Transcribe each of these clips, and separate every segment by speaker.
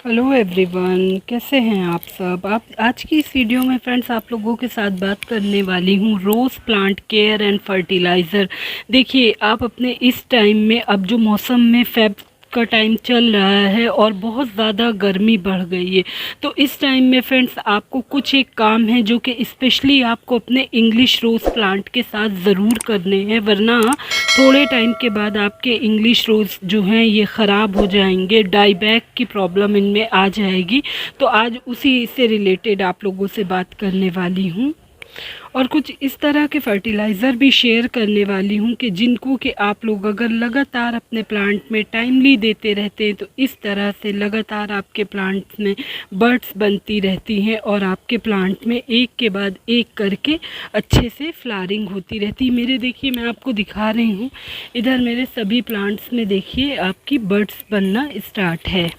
Speaker 1: Hello everyone, कैसे हैं आप सब। आप आज की इस वीडियो में फ्रेंड्स आप लोगों के साथ बात करने वाली हूँ rose plant care and fertiliser. देखिए, आप अपने इस टाइम में, अब जो मौसम में फेब का टाइम चल रहा है और बहुत ज़्यादा गर्मी बढ़ गई है, तो इस टाइम में फ्रेंड्स आपको कुछ एक काम है जो कि स्पेशली आपको अपने इंग्लिश रोज़ प्लांट के साथ ज़रूर करने हैं, वरना थोड़े टाइम के बाद आपके इंग्लिश रोज़ जो हैं ये ख़राब हो जाएंगे, डाईबैक की प्रॉब्लम इनमें आ जाएगी। तो आज उसी से रिलेटेड आप लोगों से बात करने वाली हूँ और कुछ इस तरह के फर्टिलाइज़र भी शेयर करने वाली हूँ कि जिनको कि आप लोग अगर लगातार अपने प्लांट में टाइमली देते रहते हैं तो इस तरह से लगातार आपके प्लांट्स में बर्ड्स बनती रहती हैं और आपके प्लांट में एक के बाद एक करके अच्छे से फ्लावरिंग होती रहती है। मेरे देखिए, मैं आपको दिखा रही हूँ, इधर मेरे सभी प्लांट्स में देखिए आपकी बर्ड्स बनना स्टार्ट है।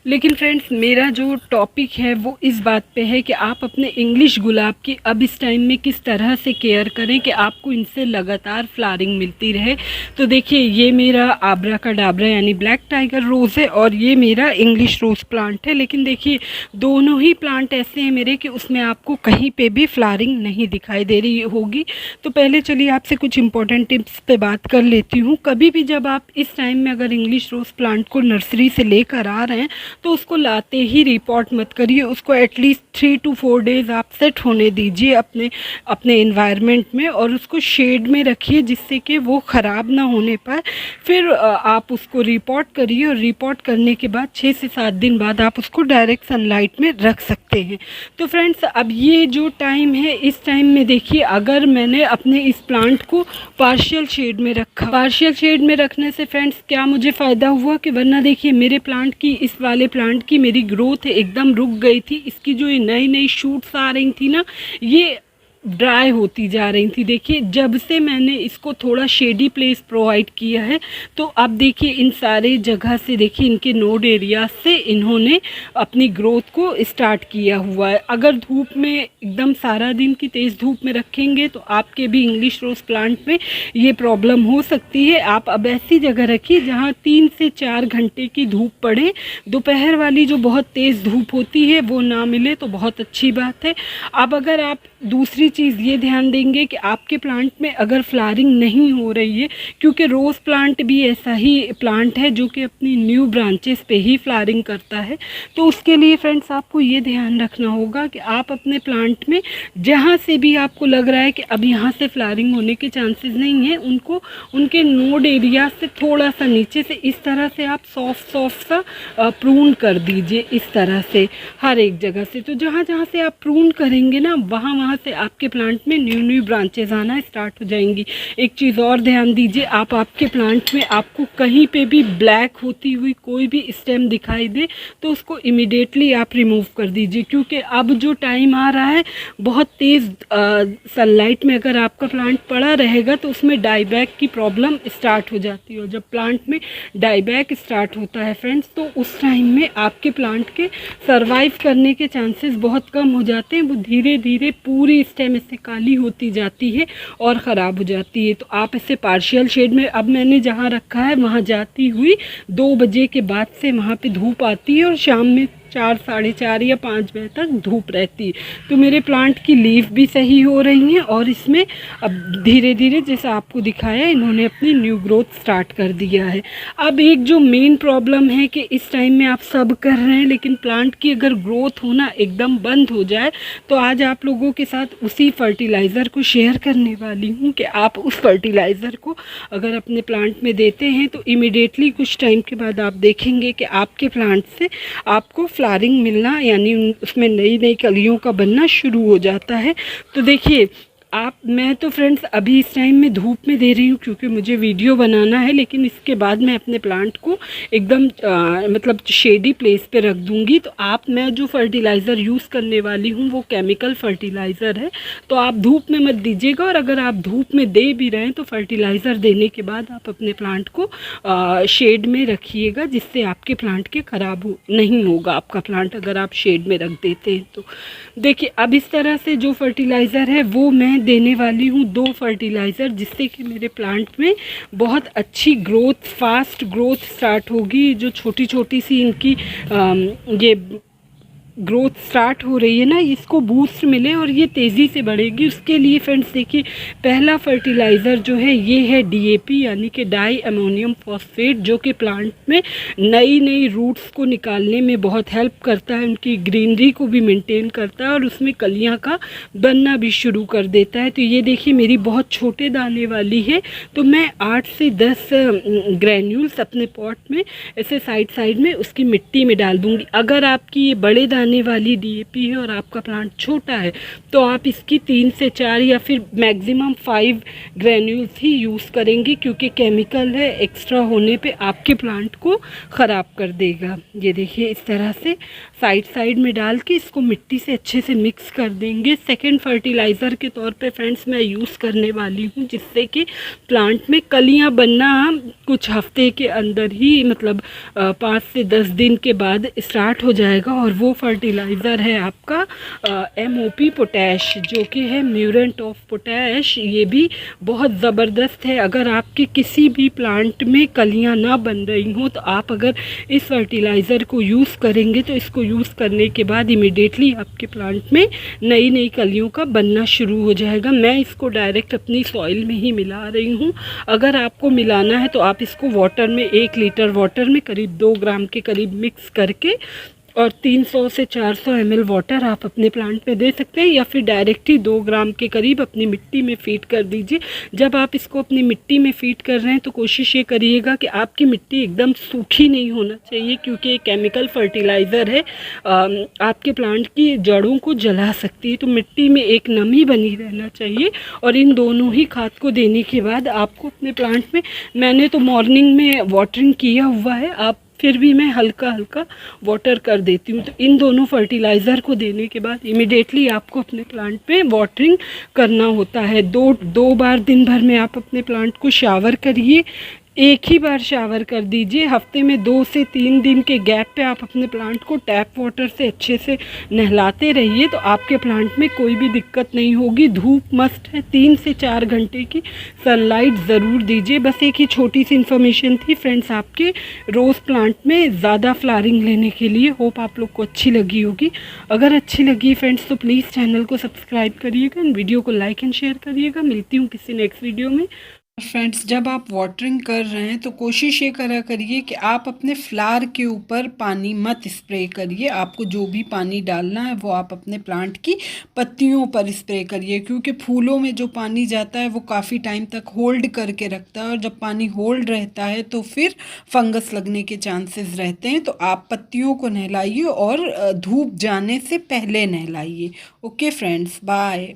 Speaker 1: लेकिन फ्रेंड्स, मेरा जो टॉपिक है वो इस बात पे है कि आप अपने इंग्लिश गुलाब की अब इस टाइम में किस तरह से केयर करें कि आपको इनसे लगातार फ्लावरिंग मिलती रहे। तो देखिए, ये मेरा आब्रा का डाबरा यानी ब्लैक टाइगर रोज़ है और ये मेरा इंग्लिश रोज़ प्लांट है। लेकिन देखिए, दोनों ही प्लांट ऐसे हैं मेरे कि उसमें आपको कहीं पे भी फ्लावरिंग नहीं दिखाई दे रही होगी। तो पहले चलिए आपसे कुछ इंपॉर्टेंट टिप्स पे बात कर लेती हूँ। कभी भी जब आप इस टाइम में अगर इंग्लिश रोज़ प्लांट को नर्सरी से लेकर आ रहे हैं तो उसको लाते ही रिपोर्ट मत करिए, उसको एटलीस्ट 3 to 4 डेज़ आप सेट होने दीजिए अपने इन्वायरमेंट में और उसको शेड में रखिए जिससे कि वो ख़राब ना होने पर फिर आप उसको रिपोर्ट करिए और रिपोर्ट करने के बाद 6 से 7 दिन बाद आप उसको डायरेक्ट सनलाइट में रख सकते हैं। तो फ्रेंड्स, अब ये जो टाइम है, इस टाइम में देखिए, अगर मैंने अपने इस प्लांट को पार्शियल शेड में रखा, पार्शियल शेड में रखने से फ्रेंड्स क्या मुझे फ़ायदा हुआ कि वरना देखिए मेरे प्लांट की, इस वाले प्लांट की मेरी ग्रोथ एकदम रुक गई थी। इसकी जो ये नई नई शूट्स आ रही थी ना, ये ड्राई होती जा रही थी। देखिए, जब से मैंने इसको थोड़ा शेडी प्लेस प्रोवाइड किया है तो अब देखिए इन सारे जगह से, देखिए इनके नोड एरिया से इन्होंने अपनी ग्रोथ को स्टार्ट किया हुआ है। अगर धूप में एकदम सारा दिन की तेज़ धूप में रखेंगे तो आपके भी इंग्लिश रोज़ प्लांट में ये प्रॉब्लम हो सकती है। आप अब ऐसी जगह रखिए जहाँ 3 से 4 घंटे की धूप पड़े, दोपहर वाली जो बहुत तेज़ धूप होती है वो ना मिले तो बहुत अच्छी बात है। अब अगर आप दूसरी चीज़ ये ध्यान देंगे कि आपके प्लांट में अगर फ्लावरिंग नहीं हो रही है, क्योंकि रोज़ प्लांट भी ऐसा ही प्लांट है जो कि अपनी न्यू ब्रांचेस पे ही फ्लावरिंग करता है, तो उसके लिए फ्रेंड्स आपको ये ध्यान रखना होगा कि आप अपने प्लांट में जहाँ से भी आपको लग रहा है कि अब यहाँ से फ्लावरिंग होने के चांसेस नहीं है, उनको उनके नोड एरिया से थोड़ा सा नीचे से इस तरह से आप सॉफ्ट सा प्रून कर दीजिए, इस तरह से हर एक जगह से। तो जहाँ जहाँ से आप प्रून करेंगे ना, वहाँ से आपके प्लांट में न्यू ब्रांचेज आना स्टार्ट हो जाएंगी। एक चीज़ और ध्यान दीजिए, आपके प्लांट में आपको कहीं पे भी ब्लैक होती हुई कोई भी स्टेम दिखाई दे तो उसको इमीडिएटली आप रिमूव कर दीजिए, क्योंकि अब जो टाइम आ रहा है बहुत तेज़ सनलाइट में अगर आपका प्लांट पड़ा रहेगा तो उसमें डाईबैक की प्रॉब्लम स्टार्ट हो जाती है। और जब प्लांट में डाईबैक स्टार्ट होता है फ्रेंड्स, तो उस टाइम में आपके प्लांट के सर्वाइव करने के चांसेस बहुत कम हो जाते हैं। वो धीरे धीरे पूरी स्टेम इससे काली होती जाती है और ख़राब हो जाती है। तो आप इसे पार्शियल शेड में, अब मैंने जहाँ रखा है वहाँ जाती हुई 2 बजे के बाद से वहाँ पे धूप आती है और शाम में 4, साढ़े 4 या 5 बजे तक धूप रहती है। तो मेरे प्लांट की लीफ भी सही हो रही हैं और इसमें अब धीरे धीरे, जैसा आपको दिखाया, इन्होंने अपनी न्यू ग्रोथ स्टार्ट कर दिया है। अब एक जो मेन प्रॉब्लम है कि इस टाइम में आप सब कर रहे हैं लेकिन प्लांट की अगर ग्रोथ होना एकदम बंद हो जाए, तो आज आप लोगों के साथ उसी फर्टिलाइज़र को शेयर करने वाली हूँ कि आप उस फर्टिलाइज़र को अगर अपने प्लांट में देते हैं तो इमीडिएटली कुछ टाइम के बाद आप देखेंगे कि आपके प्लांट से आपको फ्लावरिंग मिलना, यानी उसमें नई नई कलियों का बनना शुरू हो जाता है। तो देखिए, मैं तो फ्रेंड्स अभी इस टाइम में धूप में दे रही हूँ क्योंकि मुझे वीडियो बनाना है, लेकिन इसके बाद मैं अपने प्लांट को एकदम मतलब शेडी प्लेस पे रख दूँगी। तो मैं जो फर्टिलाइज़र यूज़ करने वाली हूँ वो केमिकल फर्टिलाइज़र है, तो आप धूप में मत दीजिएगा। और अगर आप धूप में दे भी रहे हैं तो फर्टिलाइज़र देने के बाद आप अपने प्लांट को शेड में रखिएगा, जिससे आपके प्लांट के ख़राब नहीं होगा आपका प्लांट अगर आप शेड में रख देते हैं तो। देखिए, अब इस तरह से जो फर्टिलाइज़र है वो मैं देने वाली हूँ 2 फर्टिलाइज़र, जिससे कि मेरे प्लांट में बहुत अच्छी ग्रोथ, फास्ट ग्रोथ स्टार्ट होगी। जो छोटी छोटी सी इनकी ये ग्रोथ स्टार्ट हो रही है ना, इसको बूस्ट मिले और ये तेज़ी से बढ़ेगी। उसके लिए फ्रेंड्स देखिए, पहला फर्टिलाइज़र जो है ये है डीएपी, यानी कि डाई अमोनियम फॉस्फेट, जो कि प्लांट में नई नई रूट्स को निकालने में बहुत हेल्प करता है, उनकी ग्रीनरी को भी मेंटेन करता है और उसमें कलियां का बनना भी शुरू कर देता है। तो ये देखिए मेरी बहुत छोटे दाने वाली है, तो मैं 8 से 10 ग्रैन्यूल्स अपने पॉट में ऐसे साइड साइड में उसकी मिट्टी में डाल दूँगी। अगर आपकी ये बड़े दाने वाली डीएपी है और आपका प्लांट छोटा है, तो आप इसकी 3 से 4 या फिर मैक्सिमम 5 ग्रैन्यूल्स ही यूज़ करेंगे, क्योंकि केमिकल है, एक्स्ट्रा होने पे आपके प्लांट को ख़राब कर देगा। ये देखिए इस तरह से साइड साइड में डाल के इसको मिट्टी से अच्छे से मिक्स कर देंगे। सेकेंड फर्टिलाइज़र के तौर पे फ्रेंड्स मैं यूज़ करने वाली हूँ, जिससे कि प्लांट में कलियाँ बनना कुछ हफ्ते के अंदर ही, मतलब 5 से 10 दिन के बाद स्टार्ट हो जाएगा। और वो फर्टिलाइज़र है आपका MOP पोटैश, जो कि है म्यूरेंट ऑफ पोटैश। ये भी बहुत ज़बरदस्त है। अगर आपके किसी भी प्लांट में कलियां ना बन रही हों, तो आप अगर इस फर्टिलाइज़र को यूज़ करेंगे, तो इसको यूज़ करने के बाद इमिडिएटली आपके प्लांट में नई नई कलियों का बनना शुरू हो जाएगा। मैं इसको डायरेक्ट अपनी सॉइल में ही मिला रही हूँ। अगर आपको मिलाना है तो आप इसको वाटर में 1 लीटर वाटर में करीब 2 ग्राम के करीब मिक्स करके और 300 से 400 ml वाटर आप अपने प्लांट में दे सकते हैं, या फिर डायरेक्ट ही 2 ग्राम के करीब अपनी मिट्टी में फीड कर दीजिए। जब आप इसको अपनी मिट्टी में फीड कर रहे हैं तो कोशिश ये करिएगा कि आपकी मिट्टी एकदम सूखी नहीं होना चाहिए, क्योंकि ये केमिकल फर्टिलाइज़र है, आपके प्लांट की जड़ों को जला सकती है। तो मिट्टी में एक नमी बनी रहना चाहिए। और इन दोनों ही खाद को देने के बाद आपको अपने प्लांट में, मैंने तो मॉर्निंग में वाटरिंग किया हुआ है, आप फिर भी मैं हल्का हल्का वाटर कर देती हूँ। तो इन दोनों फर्टिलाइज़र को देने के बाद इमिडिएटली आपको अपने प्लांट पे वाटरिंग करना होता है। दो बार दिन भर में आप अपने प्लांट को शावर करिए। एक ही बार शावर कर दीजिए। हफ्ते में 2 से 3 दिन के गैप पे आप अपने प्लांट को टैप वाटर से अच्छे से नहलाते रहिए, तो आपके प्लांट में कोई भी दिक्कत नहीं होगी। धूप मस्ट है, 3 से 4 घंटे की सनलाइट ज़रूर दीजिए। बस एक ही छोटी सी इन्फॉर्मेशन थी फ्रेंड्स आपके रोज़ प्लांट में ज़्यादा फ्लावरिंग लेने के लिए। होप आप लोग को अच्छी लगी होगी। अगर अच्छी लगी फ्रेंड्स तो प्लीज़ चैनल को सब्सक्राइब करिएगा, वीडियो को लाइक एंड शेयर करिएगा। मिलती हूँ किसी नेक्स्ट वीडियो में। फ्रेंड्स, जब आप वाटरिंग कर रहे हैं तो कोशिश ये करा करिए कि आप अपने फ्लावर के ऊपर पानी मत स्प्रे करिए। आपको जो भी पानी डालना है वो आप अपने प्लांट की पत्तियों पर स्प्रे करिए, क्योंकि फूलों में जो पानी जाता है वो काफ़ी टाइम तक होल्ड करके रखता है, और जब पानी होल्ड रहता है तो फिर फंगस लगने के चांसेस रहते हैं। तो आप पत्तियों को नहलाइए और धूप जाने से पहले नहलाइए। Okay friends, bye.